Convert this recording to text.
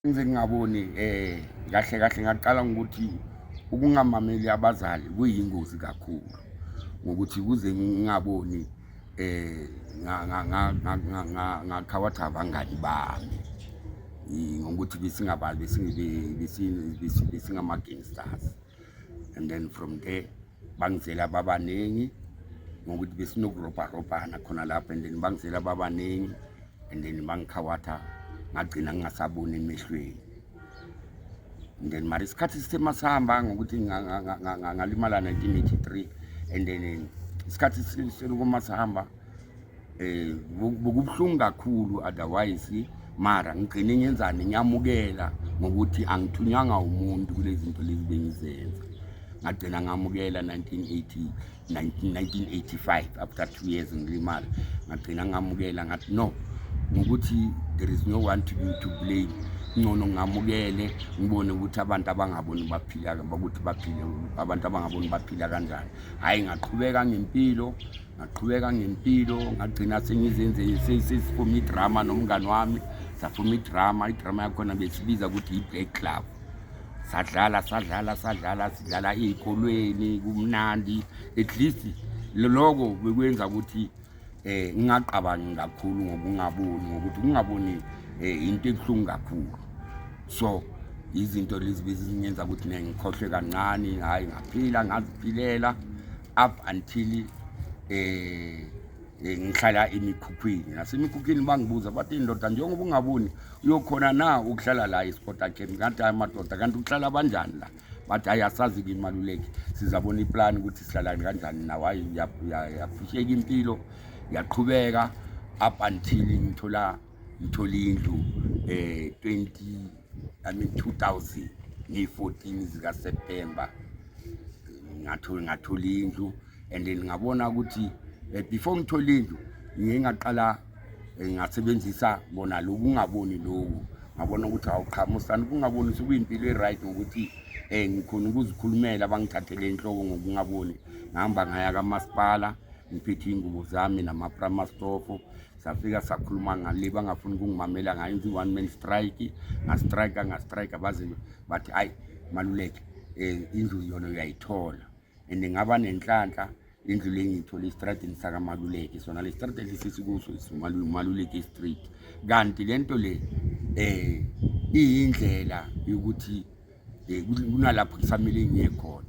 Ngize ngingaboni kahle kahle ngaqala ngokuthi ukungamameli abazali kuyingozi kakhulu ngokuthi kuze ngingaboni ngakhawatha abangani bami ngokuthi besingama-gangsters, and then from there bangizela babaningi ngokuthi besinokurobharobhana khona lapho, and then bangizela babaningi, and then bangikhawatha ngagcina ngingasaboni emehlweni. And then mara isikhathi sithe sahamba ngokuthi ngalimala 1983, and then isikhathi selokuma sahamba bokubuhlungu kakhulu, otherwise mara ngigcine ngenzani, ngiyamukela ngokuthi angithunywanga umuntu kulezi zinto lezi bengizenza. Ngagcina ngamukela 1985 after 2 years ngilimala, ngagcina ngamukela ngathi no, ngokuthi there is no one to blame. Ngcono ngamukele ngibone ukuthi abantu abangaboni baphila ukuthi baphile, abantu abangaboni baphila kanjani. Hayi ngaqhubeka ngempilo ngagcina sengizenze sesifuma idrama nomngani wami, safuma idrama yakhona besibiza ukuthi i-Black Club. Sadlala sidlala ey'kolweni, kumnandi. At least lokho bekwenza ukuthi ngingaqabangi kakhulu ngokuthi ungaboni into ebuhlungu kakhulu. So izinto lezi bezingenza ukuthi ngikhohlwe kancane, hayi ngaphila ngaziphilela up until ngihlala emikhukhwini. Nasemikhukhwini bangibuza bathi, indoda njengoba ungaboni uyokhona na ukuhlala la e-Sport Academy? Kanti hayi madoda, kanti ukuhlala banjani la? Bathi hayi asazi-ke Maluleke, sizabona iplani ukuthi sihlala kanjani nawe. Hayi yaphusheka impilo, yaqhubeka up until ngithola indlu 2000 nge-14 zikaSeptember ngathola indlu. And then ngabona ukuthi before ngithola indlu ngingaqala ngasebenzisa bona lokungaboni lokhu, ngabona ukuthi awuqhamusani ukungaboni sekuyimpilo e-right ngokuthi ngikhona ukuzikhulumela, bangithathele enhloko ngokungaboni. Ngihamba ngaya kamasipala ngiphethe iy'ngubo zami nama-pramastofo, safika sakhuluma ngale bangafuni ukungimamela, ngayenza i-one man strike, ngastrike baze bathi hayi Maluleke, indlu yona uyayithola. And ngaba nenhlanhla indlu le ngiyithola estradini sakaMaluleke, sona le stradi lesisikuso Maluleke Street. Kanti lento le iyindlela yokuthi kunalapho kusamele ngiye khona.